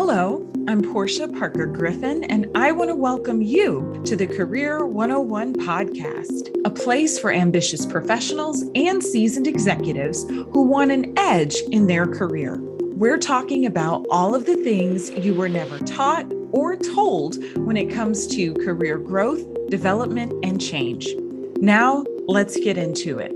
Hello, I'm Porschia Parker Griffin, and I want to welcome you to the Career101 Podcast, a place for ambitious professionals and seasoned executives who want an edge in their career. We're talking about all of the things you were never taught or told when it comes to career growth, development, and change. Now, let's get into it.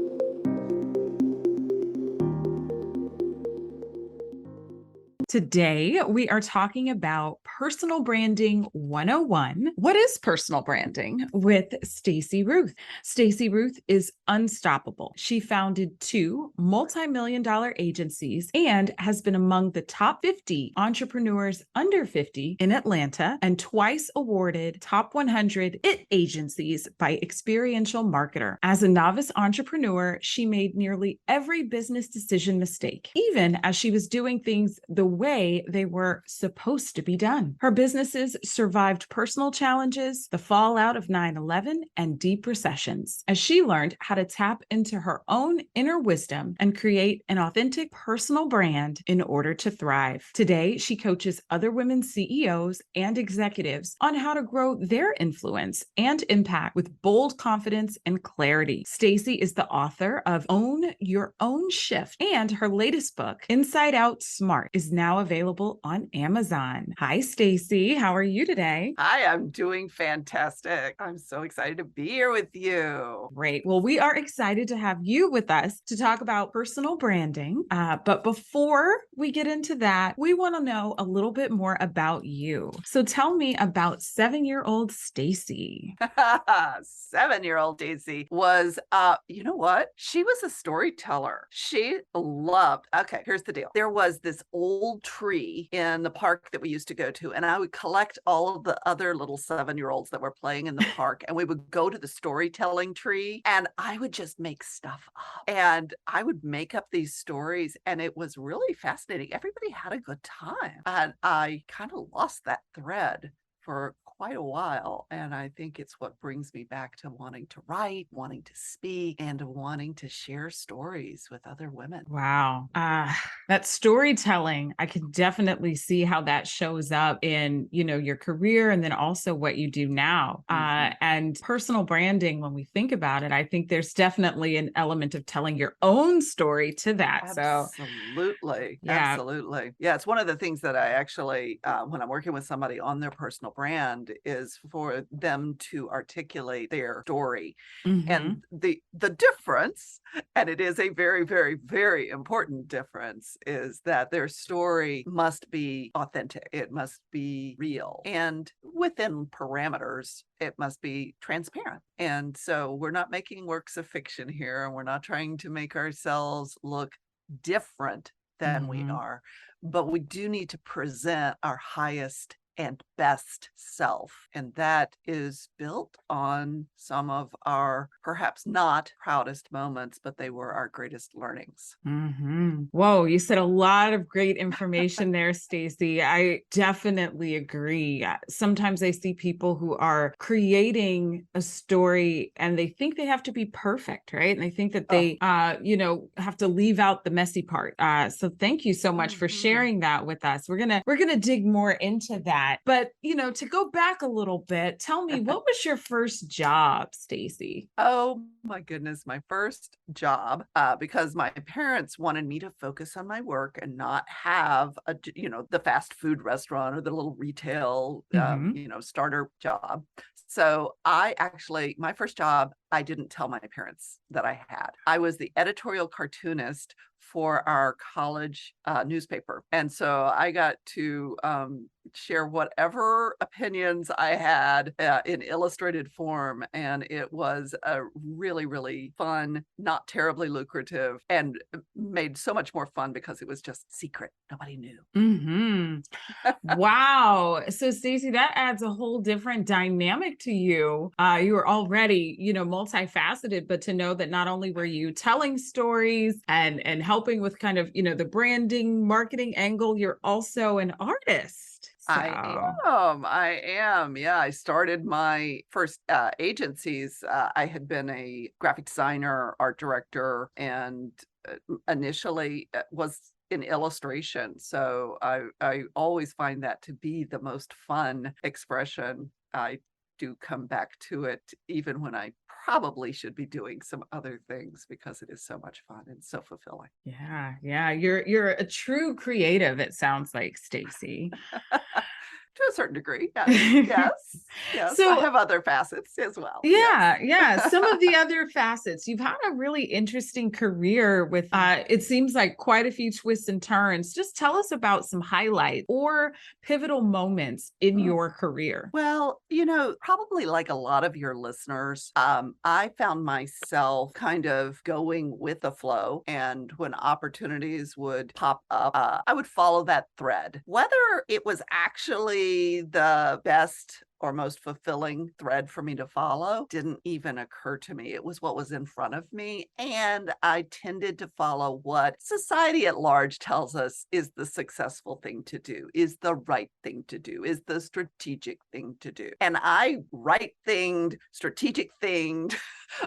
Today, we are talking about Personal Branding 101. What is personal branding? With Stacey Ruth. Stacey Ruth is unstoppable. She founded 2 multi-million-dollar agencies and has been among the top 50 entrepreneurs under 50 in Atlanta and twice awarded top 100 IT agencies by Experiential Marketer. As a novice entrepreneur, she made nearly every business decision mistake, even as she was doing things the way they were supposed to be done. Her businesses survived personal challenges, the fallout of 9/11, and deep recessions, as she learned how to tap into her own inner wisdom and create an authentic personal brand in order to thrive. Today, she coaches other women CEOs and executives on how to grow their influence and impact with bold confidence and clarity. Stacey is the author of Own Your Own Shift, and her latest book, Inside Out Smart, is now available on Amazon. Hi, Stacey. How are you today? Hi, I'm doing fantastic. I'm so excited to be here with you. Great. Well, we are excited to have you with us to talk about personal branding. But before we get into that, we want to know a little bit more about you. So tell me about 7-year-old Stacey. 7-year-old Stacey was, you know what? She was a storyteller. She loved, okay, here's the deal. There was this old tree in the park that we used to go to, and I would collect all of the other little 7-year-olds that were playing in the park, and we would go to the storytelling tree, and I would just make stuff up, and I would make up these stories, and it was really fascinating. Everybody had a good time, and I kind of lost that thread for quite a while. And I think it's what brings me back to wanting to write, wanting to speak, and wanting to share stories with other women. Wow. That storytelling, I can definitely see how that shows up in, your career and then also what you do now. And personal branding, when we think about it, I think there's definitely an element of telling your own story to that. Absolutely. Yeah. Absolutely. Yeah. It's one of the things that I actually, when I'm working with somebody on their personal brand, is for them to articulate their story. And the difference, and it is a very, very, very important difference, is that their story must be authentic. It must be real. And within parameters, it must be transparent. And so we're not making works of fiction here, and we're not trying to make ourselves look different than we are, but we do need to present our highest and best self. And that is built on some of our perhaps not proudest moments, but they were our greatest learnings. Whoa, you said a lot of great information there, Stacey. I definitely agree. Sometimes I see people who are creating a story and they think they have to be perfect, right? And they think that they, have to leave out the messy part. So thank you so much for sharing that with us. We're gonna dig more into that. But, to go back a little bit, tell me, what was your first job, Stacey? Oh my goodness, my first job, because my parents wanted me to focus on my work and not have the fast food restaurant or the little retail, starter job. So my first job, I didn't tell my parents that I had. I was the editorial cartoonist for our college newspaper. And so I got to share whatever opinions I had in illustrated form. And it was a really, really fun, not terribly lucrative, and made so much more fun because it was just secret. Nobody knew. Wow. So Stacey, that adds a whole different dynamic to you. You were already, multifaceted, but to know that not only were you telling stories and helping with kind of, the branding, marketing angle, you're also an artist. So. I am. Yeah, I started my first agencies. I had been a graphic designer, art director, and initially was in illustration. So I always find that to be the most fun expression. I do come back to it even when I probably should be doing some other things, because it is so much fun and so fulfilling. Yeah. Yeah. You're a true creative, it sounds like, Stacey. To a certain degree, yes. Yes, I So have other facets as well. yeah, Yes. yeah. Some of the other facets. You've had a really interesting career with it seems like quite a few twists and turns. Just tell us about some highlights or pivotal moments in your career. Well, probably like a lot of your listeners, I found myself kind of going with the flow. And when opportunities would pop up, I would follow that thread. Whether it was actually the best or most fulfilling thread for me to follow didn't even occur to me. It was what was in front of me. And I tended to follow what society at large tells us is the successful thing to do, is the right thing to do, is the strategic thing to do. And I right thinged, strategic thinged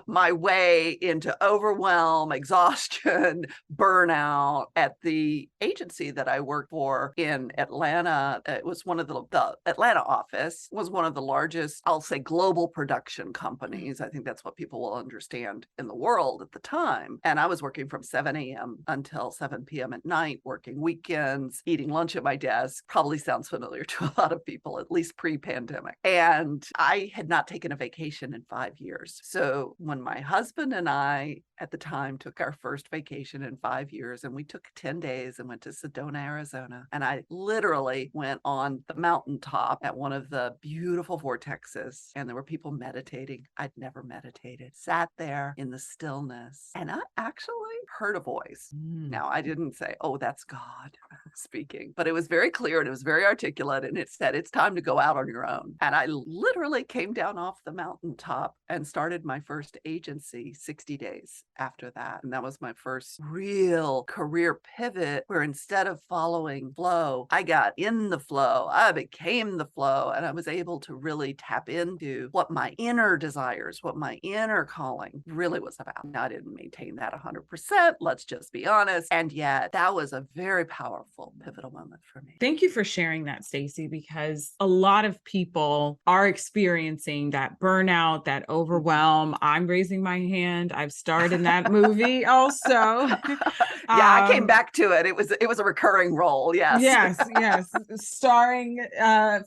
my way into overwhelm, exhaustion, burnout at the agency that I worked for in Atlanta. It was one of the Atlanta office was one of the largest, I'll say, global production companies. I think that's what people will understand in the world at the time. And I was working from 7 a.m. until 7 p.m. at night, working weekends, eating lunch at my desk. Probably sounds familiar to a lot of people, at least pre-pandemic. And I had not taken a vacation in 5 years. So when my husband and I at the time took our first vacation in 5 years, and we took 10 days and went to Sedona, Arizona. And I literally went on the mountaintop at one of the beautiful vortexes, and there were people meditating. I'd never meditated, sat there in the stillness, and I actually heard a voice. Now, I didn't say, oh, that's God speaking, but it was very clear and it was very articulate, and it said, it's time to go out on your own. And I literally came down off the mountaintop and started my first agency 60 days after that. And that was my first real career pivot, where instead of following flow, I got in the flow. I became the flow, and I was able to really tap into what my inner desires, what my inner calling really was about. Now, I didn't maintain that 100%, let's just be honest. And yet that was a very powerful, pivotal moment for me. Thank you for sharing that, Stacey, because a lot of people are experiencing that burnout, that overwhelm. I'm raising my hand. I've starred in that movie also. I came back to it. It was a recurring role. Yes. Yes. Starring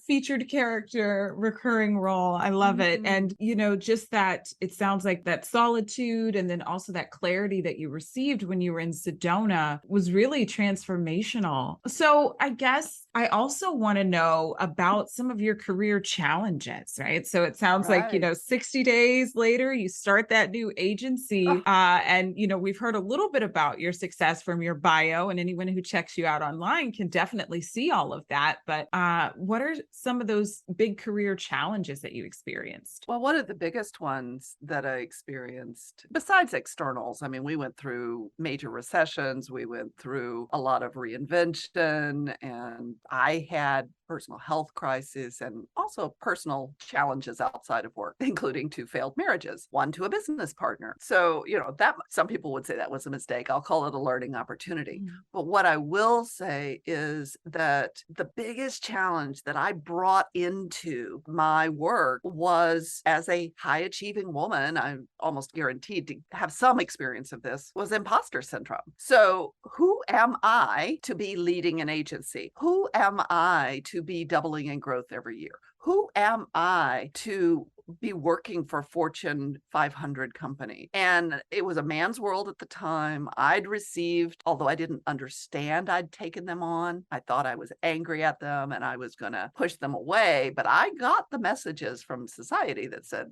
featured character, recurring role. I love it. And, just that it sounds like that solitude, and then also that clarity that you received when you were in Sedona was really transformational. So I guess I also want to know about some of your career challenges, right? So it sounds like, 60 days later, you start that new agency. And, we've heard a little bit about your success from your bio, and anyone who checks you out online can definitely see all of that. But what are some of those big career challenges that you experienced? Well, one of the biggest ones that I experienced, besides externals, I mean, we went through major recessions, we went through a lot of reinvention, and I had personal health crisis and also personal challenges outside of work, including 2 failed marriages, one to a business partner. So, that some people would say that was a mistake. I'll call it a learning opportunity. But what I will say is that the biggest challenge that I brought into my work was, as a high achieving woman, I'm almost guaranteed to have some experience of this, was imposter syndrome. So who am I to be leading an agency? Who am I to be doubling in growth every year? Who am I to be working for Fortune 500 company? And it was a man's world at the time. I'd received, although I didn't understand I'd taken them on, I thought I was angry at them and I was going to push them away. But I got the messages from society that said,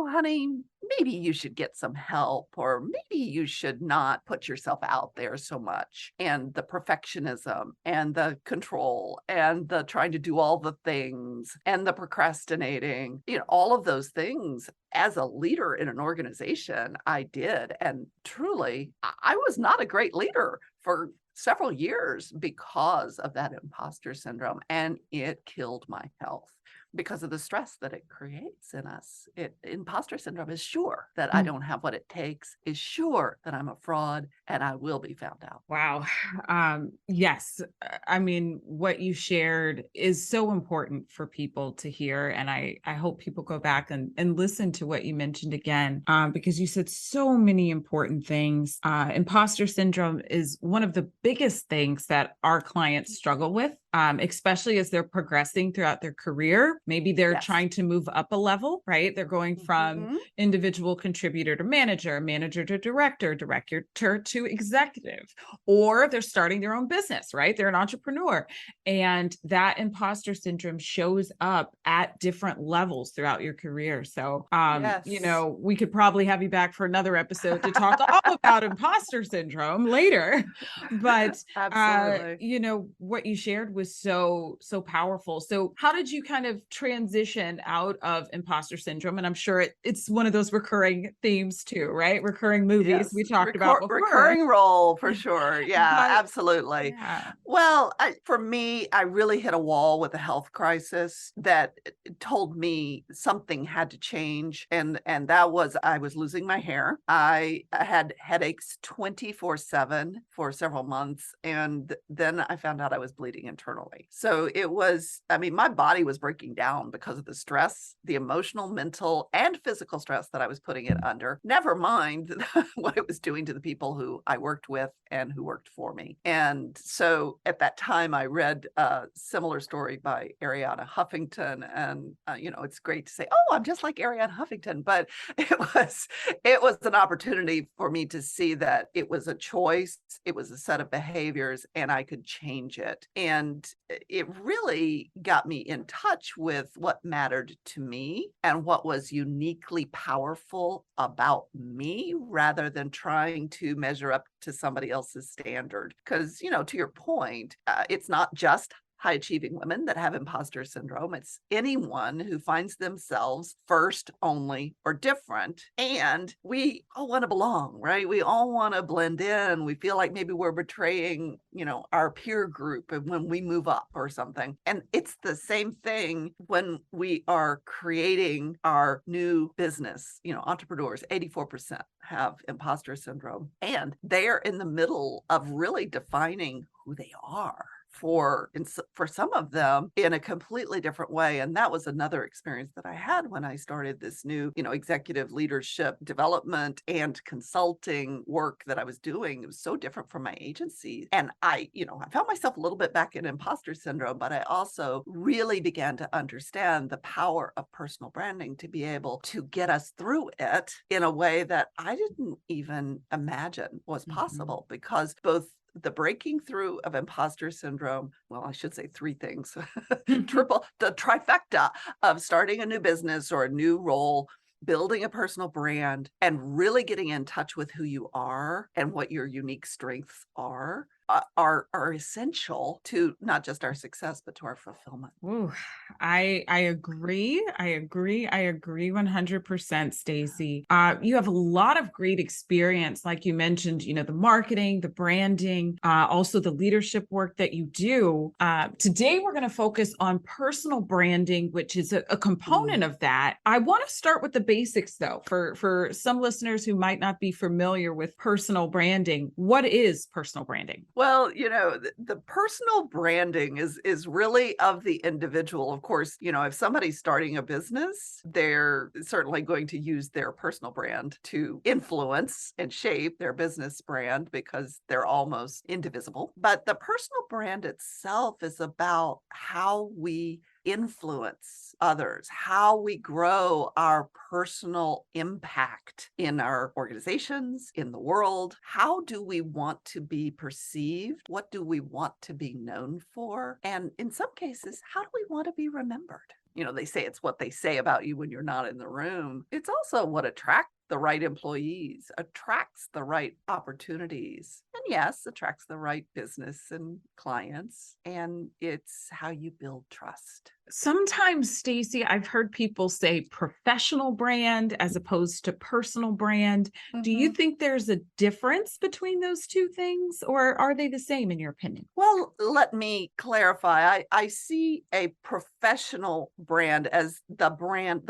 honey, maybe you should get some help, or maybe you should not put yourself out there so much. And the perfectionism and the control and the trying to do all the things and the procrastinating, all of those things as a leader in an organization, I did. And truly, I was not a great leader for several years because of that imposter syndrome, and it killed my health because of the stress that it creates in us. Imposter syndrome is sure that I don't have what it takes, is sure that I'm a fraud and I will be found out. Wow. Yes. I mean, what you shared is so important for people to hear. And I hope people go back and listen to what you mentioned again, because you said so many important things. Imposter syndrome is one of the biggest things that our clients struggle with. Especially as they're progressing throughout their career. Maybe they're trying to move up a level, right? They're going from individual contributor to manager, manager to director, director to executive, or they're starting their own business, right? They're an entrepreneur. And that imposter syndrome shows up at different levels throughout your career. So, we could probably have you back for another episode to talk all about imposter syndrome later. But, absolutely, what you shared was so powerful. So how did you kind of transition out of imposter syndrome? And I'm sure it's one of those recurring themes too, right? Recurring movies we talked about before. Recurring role for sure. Yeah, absolutely. Yeah. Well, for me, I really hit a wall with a health crisis that told me something had to change. And that was, I was losing my hair. I had headaches 24/7 for several months. And then I found out I was bleeding internally. So it was, my body was breaking down because of the stress, the emotional, mental, and physical stress that I was putting it under, never mind what it was doing to the people who I worked with and who worked for me. And so at that time, I read a similar story by Arianna Huffington. And, it's great to say, oh, I'm just like Arianna Huffington. But it was an opportunity for me to see that it was a choice. It was a set of behaviors and I could change it. And it really got me in touch with what mattered to me and what was uniquely powerful about me rather than trying to measure up to somebody else's standard. Because, to your point, it's not just high achieving women that have imposter syndrome. It's anyone who finds themselves first, only, or different. And we all want to belong, right? We all want to blend in. We feel like maybe we're betraying, our peer group when we move up or something. And it's the same thing when we are creating our new business. Entrepreneurs, 84% have imposter syndrome, and they are in the middle of really defining who they are. For some of them in a completely different way. And that was another experience that I had when I started this new, executive leadership development and consulting work that I was doing. It was so different from my agency. And I found myself a little bit back in imposter syndrome, but I also really began to understand the power of personal branding to be able to get us through it in a way that I didn't even imagine was possible, because both the breaking through of imposter syndrome, well, I should say three things, the trifecta of starting a new business or a new role, building a personal brand, and really getting in touch with who you are and what your unique strengths are essential to not just our success, but to our fulfillment. Ooh, I agree. I agree 100%, Stacey. You have a lot of great experience, like you mentioned, the marketing, the branding, also the leadership work that you do. Today, we're going to focus on personal branding, which is a component of that. I want to start with the basics, though, for some listeners who might not be familiar with personal branding. What is personal branding? Well, the personal branding is really of the individual. Of course, if somebody's starting a business, they're certainly going to use their personal brand to influence and shape their business brand because they're almost indivisible. But the personal brand itself is about how we influence others, how we grow our personal impact in our organizations, in the world. How do we want to be perceived? What do we want to be known for? And in some cases, how do we want to be remembered? They say it's what they say about you when you're not in the room. It's also what attracts the right employees, attracts the right opportunities. And yes, attracts the right business and clients. And it's how you build trust. Sometimes, Stacey, I've heard people say professional brand as opposed to personal brand. Do you Mhm. think there's a difference between those two things, or are they the same in your opinion? Well, let me clarify. I see a professional brand as the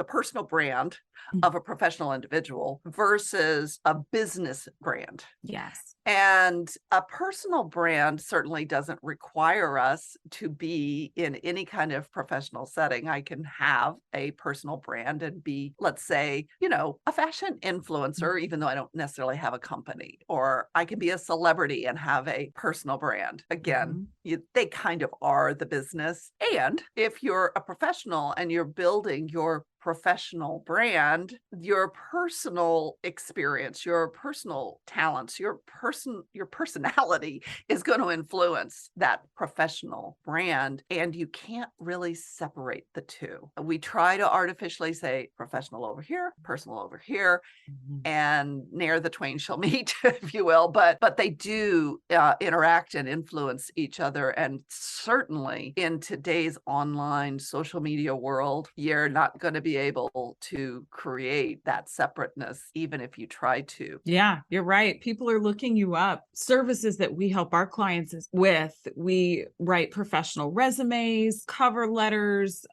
personal brand Mm. of a professional individual versus a business brand. Yes. And a personal brand certainly doesn't require us to be in any kind of professional setting. I can have a personal brand and be, let's say, a fashion influencer, even though I don't necessarily have a company, or I can be a celebrity and have a personal brand. Again, Mhm. they kind of are the business. And if you're a professional and you're building your professional brand, your personal experience, your personal talents, your personality is going to influence that professional brand, and you can't really separate the two. We try to artificially say professional over here, personal over here, Mhm. and ne'er the twain shall meet, if you will. But they do interact and influence each other. And certainly in today's online social media world, you're not going to be able to create that separateness, even if you try to. Yeah, you're right. People are looking you up. Services that we help our clients with, we write professional resumes, cover letters.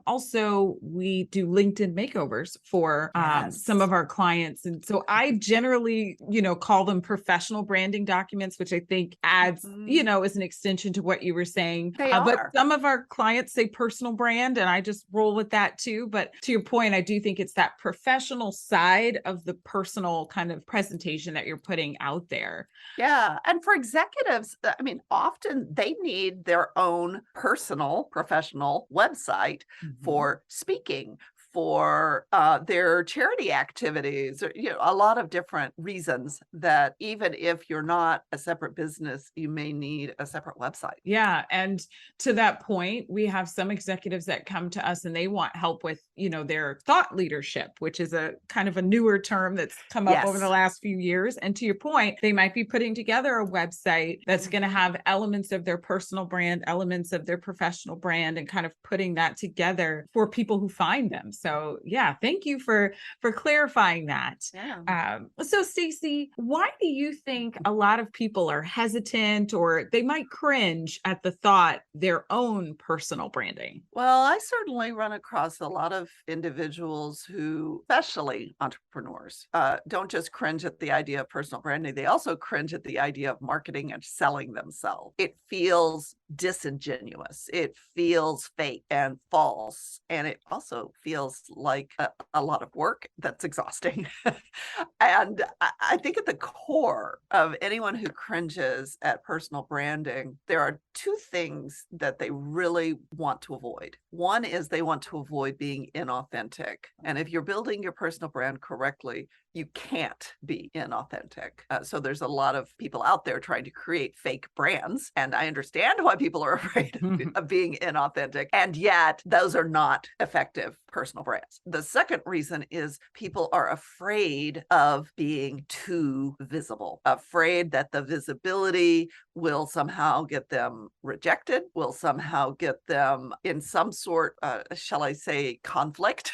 Also, we do LinkedIn makeovers for some Yes. of our clients. And so I generally, call them professional branding documents, which I think adds, Mhm. is an extension to what you were saying. They But are. some of our clients say personal brand, and I just roll with that too. But to your point, I do think it's that professional side of the personal kind of presentation that you're putting out there. Yeah. And for executives, I mean, often they need their own personal professional website Mhm. for speaking, for their charity activities, or, a lot of different reasons that even if you're not a separate business, you may need a separate website. Yeah. And to that point, we have some executives that come to us and they want help with, their thought leadership, which is a kind of a newer term that's come up over the Yes. last few years. And to your point, they might be putting together a website that's going to Mhm. have elements of their personal brand, elements of their professional brand, and kind of putting that together for people who find them. So yeah, thank you for clarifying that. Yeah. So Stacey, why do you think a lot of people are hesitant or they might cringe at the thought their own personal branding? Well, I certainly run across a lot of individuals who, especially entrepreneurs, don't just cringe at the idea of personal branding. They also cringe at the idea of marketing and selling themselves. It feels disingenuous. It feels fake and false. And it also feels like a lot of work that's exhausting. And I think at the core of anyone who cringes at personal branding, there are two things that they really want to avoid. One is they want to avoid being inauthentic. And if you're building your personal brand correctly, you can't be inauthentic. So there's a lot of people out there trying to create fake brands. And I understand why people are afraid of being inauthentic. And yet those are not effective personal brands. The second reason is people are afraid of being too visible, afraid that the visibility will somehow get them rejected, will somehow get them in some sort, shall I say, conflict,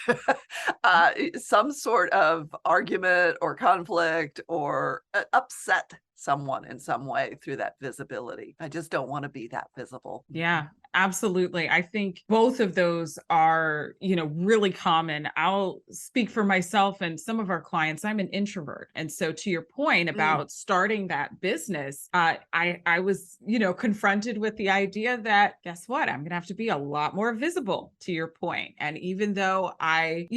some sort of argument or conflict, or upset someone in some way through that visibility. I just don't want to be that visible. Yeah, absolutely. I think both of those are, really common. I'll speak for myself and some of our clients. I'm an introvert. And so to your point Mm. about starting that business, I was, confronted with the idea that guess what? I'm gonna have to be a lot more visible to your point. And even though I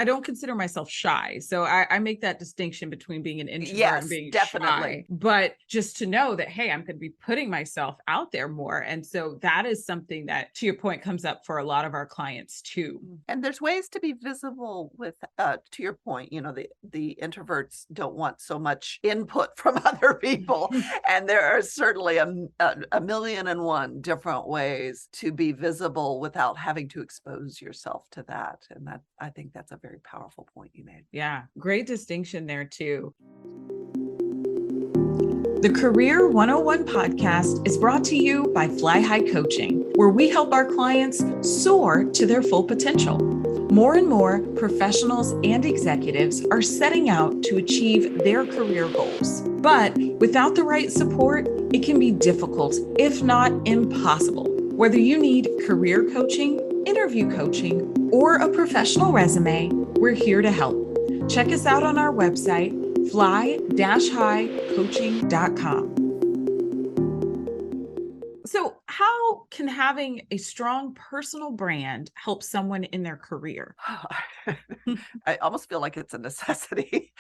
don't consider myself shy. So I make that distinction between being an introvert and Yes, being definitely. shy. But just to know that, hey, I'm gonna be putting myself out there more. And so that is something that, to your point, comes up for a lot of our clients too. And there's ways to be visible with, to your point, the introverts don't want so much input from other people. And there are certainly a million and one different ways to be visible without having to expose yourself to that. And that, I think that's a very powerful point you made. Yeah, great distinction there too. The Career 101 podcast is brought to you by Fly High Coaching, where we help our clients soar to their full potential. More and more professionals and executives are setting out to achieve their career goals. But without the right support, it can be difficult, if not impossible. Whether you need career coaching, interview coaching, or a professional resume, we're here to help. Check us out on our website, fly-highcoaching.com. So how can having a strong personal brand help someone in their career? I almost feel like it's a necessity.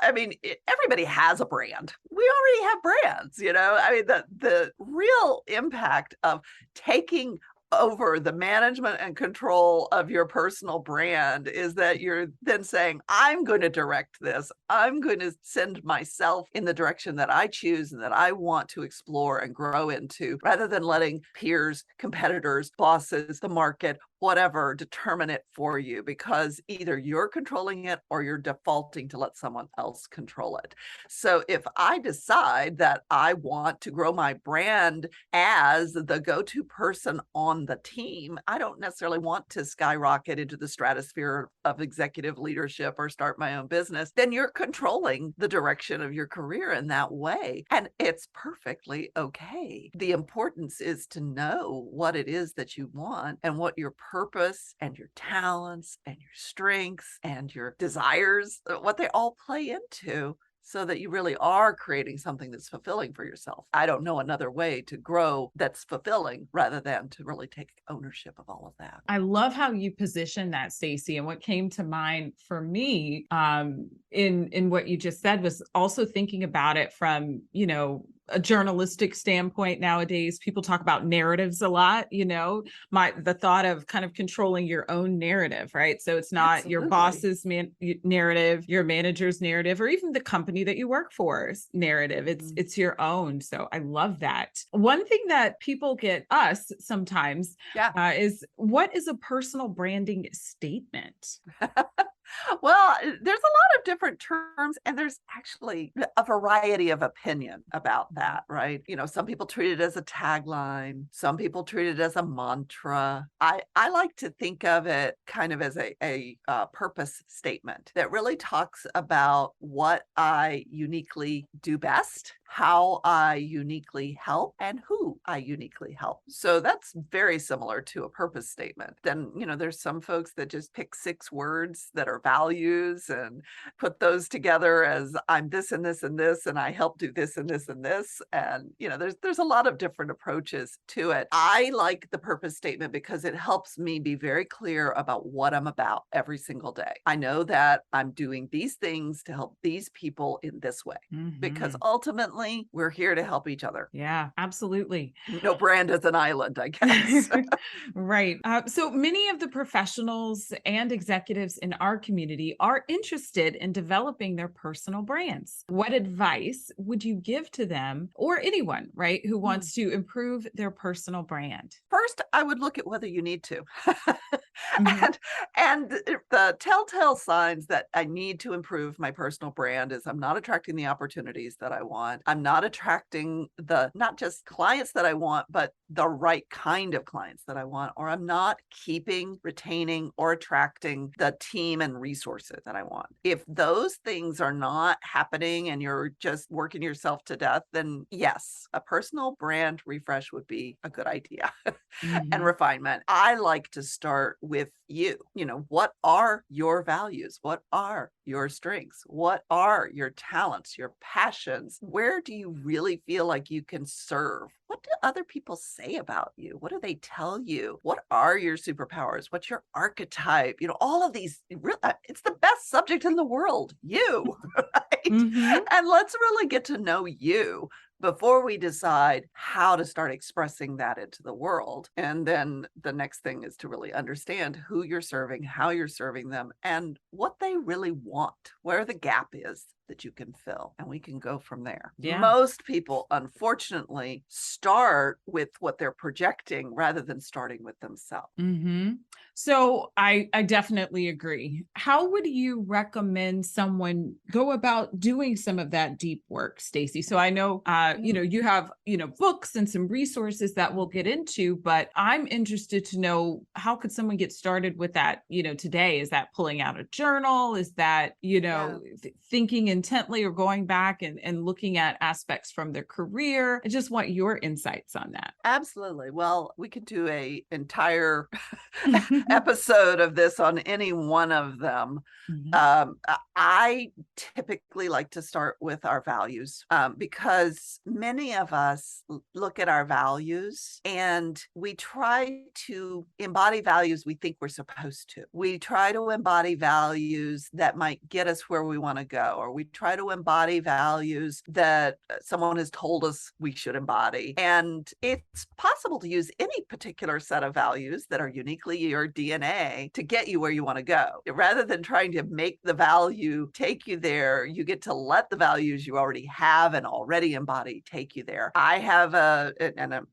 Everybody has a brand. We already have brands, the real impact of taking over the management and control of your personal brand is that you're then saying, I'm going to direct this. I'm going to send myself in the direction that I choose and that I want to explore and grow into, rather than letting peers, competitors, bosses, the market, whatever, determine it for you, because either you're controlling it or you're defaulting to let someone else control it. So if I decide that I want to grow my brand as the go-to person on the team, I don't necessarily want to skyrocket into the stratosphere of executive leadership or start my own business, then you're controlling the direction of your career in that way. And it's perfectly okay. The importance is to know what it is that you want and what your purpose and your talents and your strengths and your desires, what they all play into, so that you really are creating something that's fulfilling for yourself. I don't know another way to grow that's fulfilling rather than to really take ownership of all of that. I love how you position that, Stacey. And what came to mind for me in what you just said was also thinking about it from, a journalistic standpoint. Nowadays, people talk about narratives a lot, the thought of kind of controlling your own narrative, right? So it's not Absolutely. your boss's narrative, your manager's narrative, or even the company that you work for's narrative. It's your own. So I love that. One thing that people get us sometimes is, what is a personal branding statement? Well, there's a lot of different terms, and there's actually a variety of opinion about that, right? Some people treat it as a tagline. Some people treat it as a mantra. I like to think of it kind of as a purpose statement that really talks about what I uniquely do best, how I uniquely help, and who I uniquely help. So that's very similar to a purpose statement. Then, there's some folks that just pick 6 words that are values and put those together as I'm this and this and this, and I help do this and this and this. And, there's a lot of different approaches to it. I like the purpose statement because it helps me be very clear about what I'm about every single day. I know that I'm doing these things to help these people in this way, because ultimately we're here to help each other. Yeah, absolutely. No brand is an island, I guess. Right. So many of the professionals and executives in our community are interested in developing their personal brands. What advice would you give to them, or anyone, right, who wants to improve their personal brand? First, I would look at whether you need to. And the telltale signs that I need to improve my personal brand is I'm not attracting the opportunities that I want. I'm not attracting not just clients that I want, but the right kind of clients that I want, or I'm not keeping, retaining, or attracting the team and resources that I want. If those things are not happening and you're just working yourself to death, then yes, a personal brand refresh would be a good idea. And refinement. I like to start with you. What are your values? What are your strengths? What are your talents, your passions? Where do you really feel like you can serve? What do other people say about you? What do they tell you? What are your superpowers? What's your archetype? All of these, it's the best subject in the world, you, right? And let's really get to know you before we decide how to start expressing that into the world. And then the next thing is to really understand who you're serving, how you're serving them, and what they really want, where the gap is that you can fill, and we can go from there. Yeah. Most people, unfortunately, start with what they're projecting rather than starting with themselves. So I definitely agree. How would you recommend someone go about doing some of that deep work, Stacey? So I know, you have, books and some resources that we'll get into, but I'm interested to know, how could someone get started with that, today? Is that pulling out a journal? Is that, thinking intently or going back and looking at aspects from their career? I just want your insights on that. Absolutely. Well, we could do a entire episode of this on any one of them. I typically like to start with our values, because many of us look at our values and we try to embody values we think we're supposed to. We try to embody values that might get us where we want to go, or we try to embody values that someone has told us we should embody. And it's possible to use any particular set of values that are uniquely your DNA to get you where you want to go. Rather than trying to make the value take you there, you get to let the values you already have and already embody take you there. I have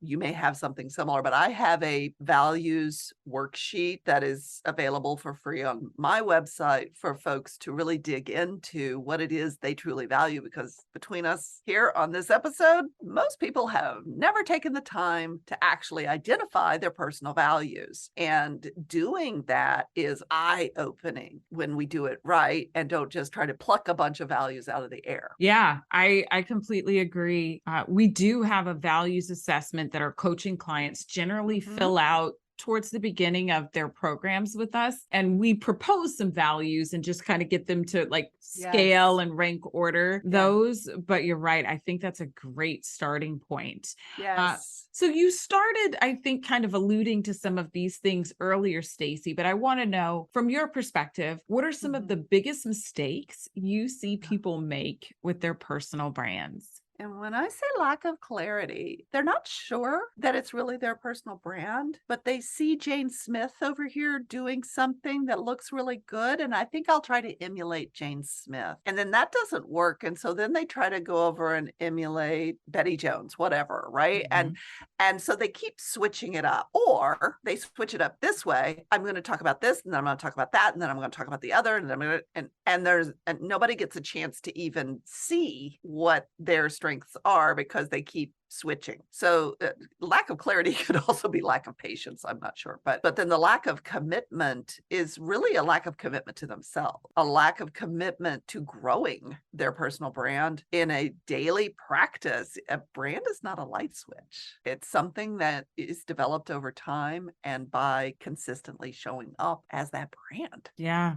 you may have something similar, but I have a values worksheet that is available for free on my website for folks to really dig into what it is they truly value, because between us here on this episode, most people have never taken the time to actually identify their personal values. And doing that is eye-opening when we do it right and don't just try to pluck a bunch of values out of the air. Yeah, I completely agree. We do have a values assessment that our coaching clients generally fill out towards the beginning of their programs with us. And we propose some values and just kind of get them to scale and rank order those. But you're right. I think that's a great starting point. Yes. So you started, I think, kind of alluding to some of these things earlier, Stacey, but I want to know, from your perspective, what are some of the biggest mistakes you see people make with their personal brands? And when I say lack of clarity, they're not sure that it's really their personal brand, but they see Jane Smith over here doing something that looks really good. And I think I'll try to emulate Jane Smith. And then that doesn't work. And so then they try to go over and emulate Betty Jones, whatever, right? And so they keep switching it up, or they switch it up this way. I'm going to talk about this, and then I'm going to talk about that, and then I'm going to talk about the other, and then I'm going to, and nobody gets a chance to even see what their strengths are because they keep switching. So lack of clarity could also be lack of patience. I'm not sure. But then the lack of commitment is really a lack of commitment to themselves, a lack of commitment to growing their personal brand in a daily practice. A brand is not a light switch. It's something that is developed over time and by consistently showing up as that brand. Yeah.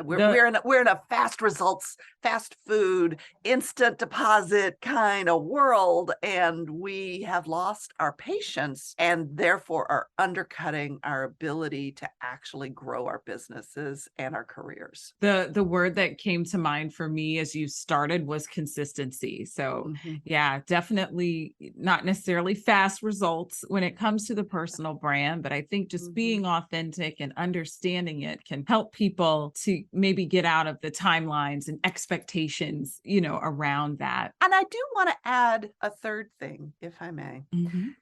We're in a fast results, fast food, instant deposit kind of world, and we have lost our patience and therefore are undercutting our ability to actually grow our businesses and our careers. The word that came to mind for me as you started was consistency. So yeah, definitely not necessarily fast results when it comes to the personal brand, but I think just being authentic and understanding it can help people to maybe get out of the timelines and expectations, around that. And I do want to add a third thing, if I may.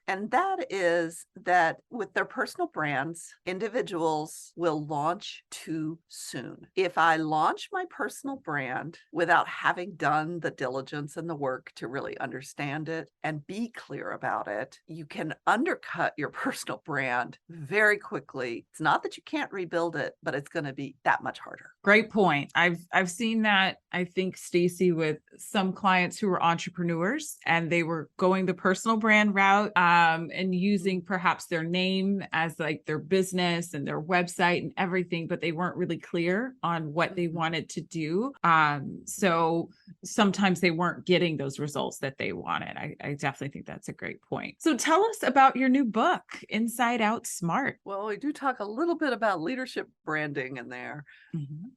And that is that with their personal brands, individuals will launch too soon. If I launch my personal brand without having done the diligence and the work to really understand it and be clear about it, you can undercut your personal brand very quickly. It's not that you can't rebuild it, but it's going to be that much harder. Great point. I've seen that, I think, Stacey, with some clients who were entrepreneurs and they were going the personal brand route and using perhaps their name as like their business and their website and everything, but they weren't really clear on what they wanted to do. So sometimes they weren't getting those results that they wanted. I definitely think that's a great point. So tell us about your new book, Inside Out Smart. Well, we do talk a little bit about leadership branding in there.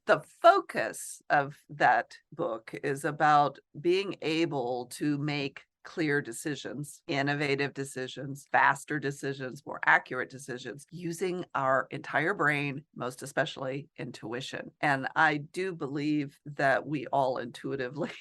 The focus of that book is about being able to make clear decisions, innovative decisions, faster decisions, more accurate decisions using our entire brain, most especially intuition. And I do believe that we all intuitively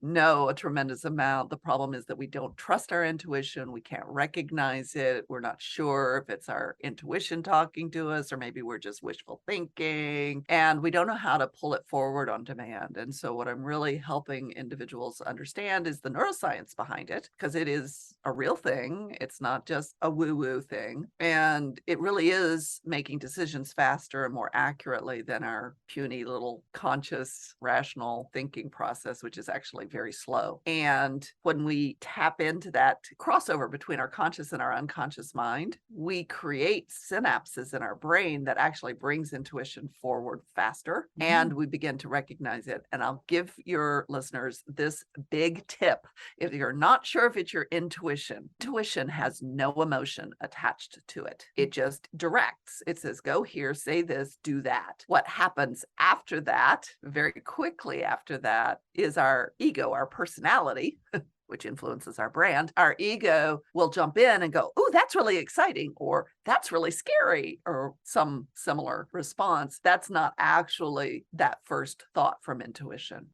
know a tremendous amount. The problem is that we don't trust our intuition. We can't recognize it. We're not sure if it's our intuition talking to us, or maybe we're just wishful thinking, and we don't know how to pull it forward on demand. And so what I'm really helping individuals understand is the neuroscience behind it, because it is a real thing. It's not just a woo-woo thing. And it really is making decisions faster and more accurately than our puny little conscious, rational thinking process, which is actually very slow. And when we tap into that crossover between our conscious and our unconscious mind, we create synapses in our brain that actually brings intuition forward faster, and we begin to recognize it. And I'll give your listeners this big tip. If you're not sure if it's your intuition has no emotion attached to it. It just directs. It says, go here, say this, do that. What happens after that, very quickly after that, is our ego, our personality, which influences our brand. Our ego will jump in and go, oh, that's really exciting, or that's really scary, or some similar response. That's not actually that first thought from intuition.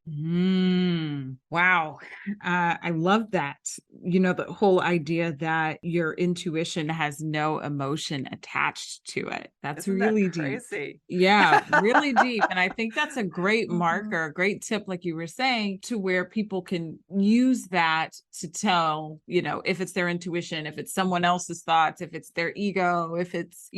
Wow. I love that. The whole idea that your intuition has no emotion attached to it. That's Isn't really that crazy? deep. Yeah, really deep. And I think that's a great marker, a great tip, like you were saying, to where people can use that to tell, if it's their intuition, if it's someone else's thoughts, if it's their ego, if it's,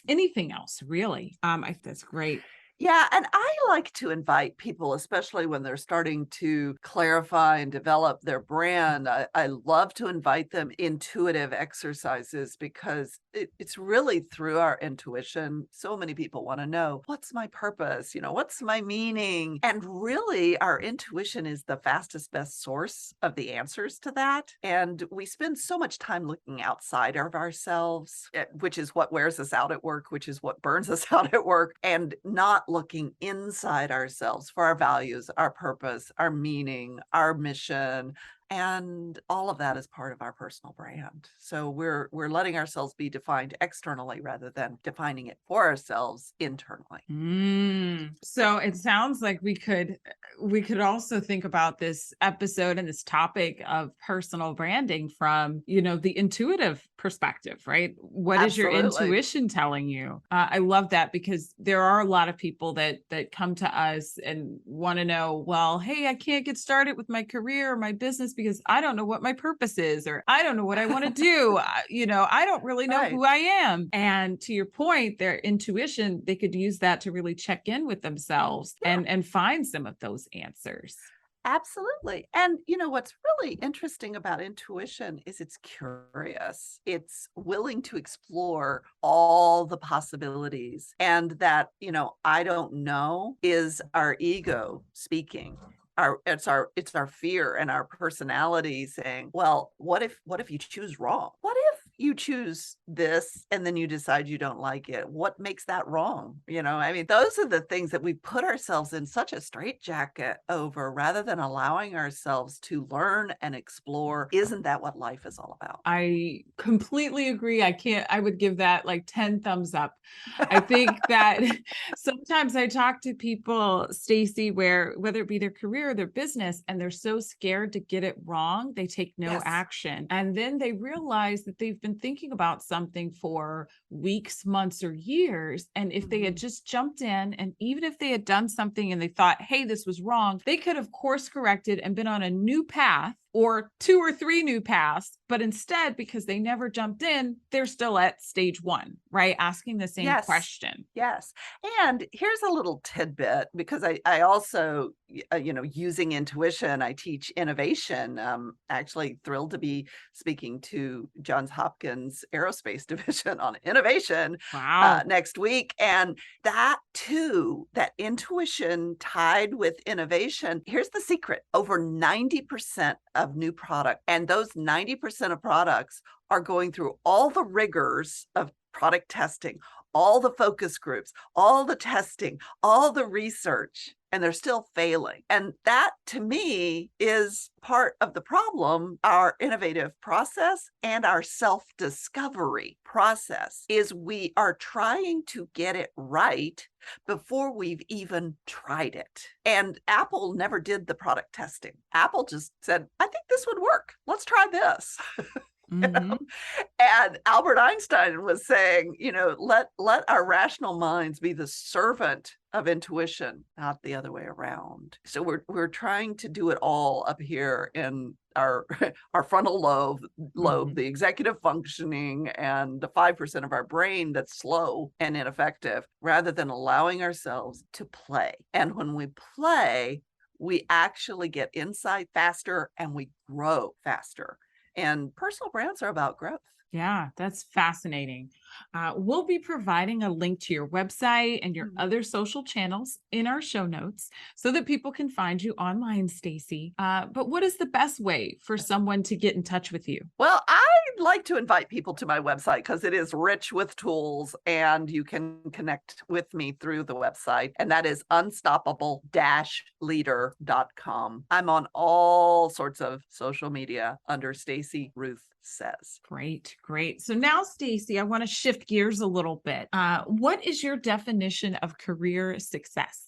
anything else, really. That's great. Yeah. And I like to invite people, especially when they're starting to clarify and develop their brand. I love to invite them intuitive exercises, because it's really through our intuition. So many people want to know, what's my purpose? What's my meaning? And really, our intuition is the fastest, best source of the answers to that. And we spend so much time looking outside of ourselves, which is what wears us out at work, which is what burns us out at work, and not looking inside ourselves for our values, our purpose, our meaning, our mission. And all of that is part of our personal brand. So we're letting ourselves be defined externally rather than defining it for ourselves internally. So it sounds like we could also think about this episode and this topic of personal branding from, the intuitive perspective, right? What is your intuition telling you? I love that, because there are a lot of people that come to us and want to know, well, hey, I can't get started with my career or my business because I don't know what my purpose is, or I don't know what I want to do. I don't really know who I am. And to your point, their intuition, they could use that to really check in with themselves and find some of those answers. Absolutely. And what's really interesting about intuition is it's curious. It's willing to explore all the possibilities. And that, I don't know is our ego speaking. It's our fear and our personality saying, well, what if you choose wrong? What if you choose this and then you decide you don't like it? What makes that wrong? Those are the things that we put ourselves in such a straitjacket over, rather than allowing ourselves to learn and explore. Isn't that what life is all about? I completely agree. I would give that like 10 thumbs up. I think that sometimes I talk to people, Stacey, whether it be their career or their business, and they're so scared to get it wrong, they take no action. And then they realize that they've been thinking about something for weeks, months, or years. And if they had just jumped in, and even if they had done something and they thought, hey, this was wrong, they could have course corrected and been on a new path, or 2 or 3 new paths. But instead, because they never jumped in, they're still at stage 1, right? Asking the same question. Yes. And here's a little tidbit, because I also, using intuition, I teach innovation. Actually thrilled to be speaking to Johns Hopkins Aerospace Division on innovation next week. And that too, that intuition tied with innovation. Here's the secret. Over 90% of new product, and those 90% of products are going through all the rigors of product testing, all the focus groups, all the testing, all the research. and they're still failing. And that to me is part of the problem. Our innovative process and our self-discovery process is we are trying to get it right before we've even tried it. And Apple never did the product testing. Apple just said, I think this would work. Let's try this. Mm-hmm. And Albert Einstein was saying, let our rational minds be the servant of intuition, not the other way around. So we're trying to do it all up here in our frontal lobe, Mm-hmm. the executive functioning, and the 5% of our brain that's slow and ineffective, rather than allowing ourselves to play. And when we play, we actually get insight faster and we grow faster. And personal brands are about growth. Yeah, that's fascinating. We'll be providing a link to your website and your other social channels in our show notes so that people can find you online, Stacey. But what is the best way for someone to get in touch with you? Well, I'd like to invite people to my website because it is rich with tools, and you can connect with me through the website. And that is unstoppable-leader.com. I'm on all sorts of social media under Stacey Ruth Says. Great, great. So now, Stacey, I want to shift gears a little bit. What is your definition of career success?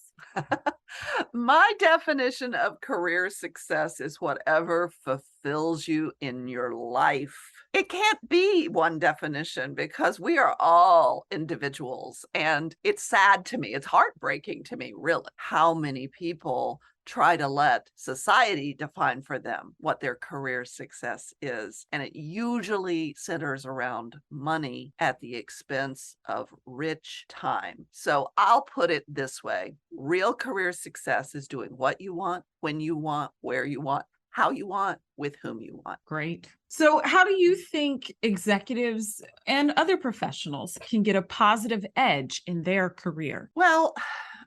My definition of career success is whatever fulfills you in your life. It can't be one definition because we are all individuals. And it's sad to me. It's heartbreaking to me, really, how many people try to let society define for them what their career success is. And it usually centers around money at the expense of rich time. So I'll put it this way. Real career success is doing what you want, when you want, where you want, how you want, with whom you want. Great. So how do you think executives and other professionals can get a positive edge in their career? Well,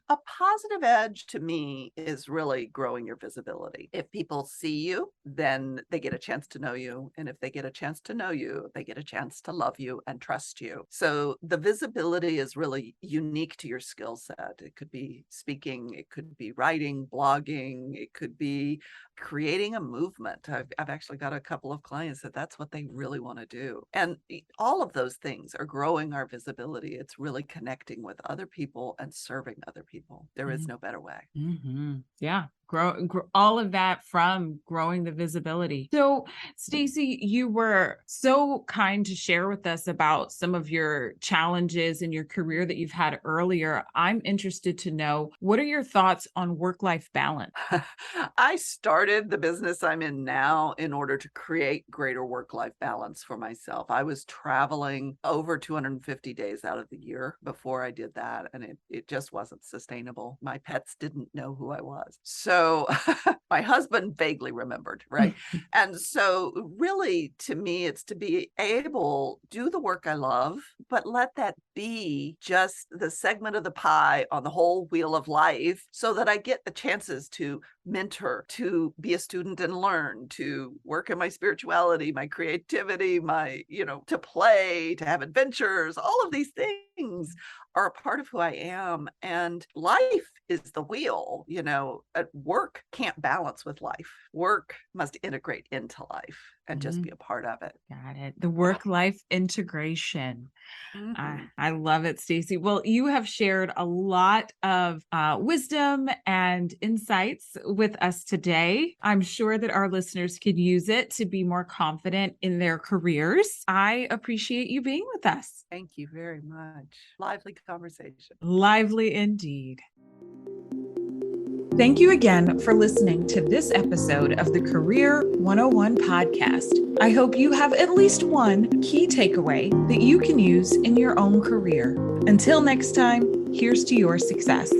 a positive edge to me is really growing your visibility. If people see you, then they get a chance to know you. And if they get a chance to know you, they get a chance to love you and trust you. So the visibility is really unique to your skill set. It could be speaking, it could be writing, blogging, it could be creating a movement. I've actually got a couple of clients that's what they really want to do. And all of those things are growing our visibility. It's really connecting with other people and serving other people. There is no better way. Mm-hmm. Yeah. Grow all of that from growing the visibility. So, Stacey, you were so kind to share with us about some of your challenges in your career that you've had earlier. I'm interested to know, what are your thoughts on work-life balance? I started the business I'm in now in order to create greater work-life balance for myself. I was traveling over 250 days out of the year before I did that, and it just wasn't sustainable. My pets didn't know who I was. So my husband vaguely remembered, right? And so really, to me, it's to be able to do the work I love, but let that be just the segment of the pie on the whole wheel of life, so that I get the chances to mentor, to be a student and learn, to work in my spirituality, my creativity, to play, to have adventures. All of these things are a part of who I am. And life is the wheel. Work can't balance with life. Work must integrate into life and just be a part of it. Got it. The work-life integration. Mm-hmm. I love it, Stacey. Well, you have shared a lot of wisdom and insights with us today. I'm sure that our listeners could use it to be more confident in their careers. I appreciate you being with us. Thank you very much. Lively conversation. Lively indeed. Thank you again for listening to this episode of the Career 101 Podcast. I hope you have at least one key takeaway that you can use in your own career. Until next time, here's to your success.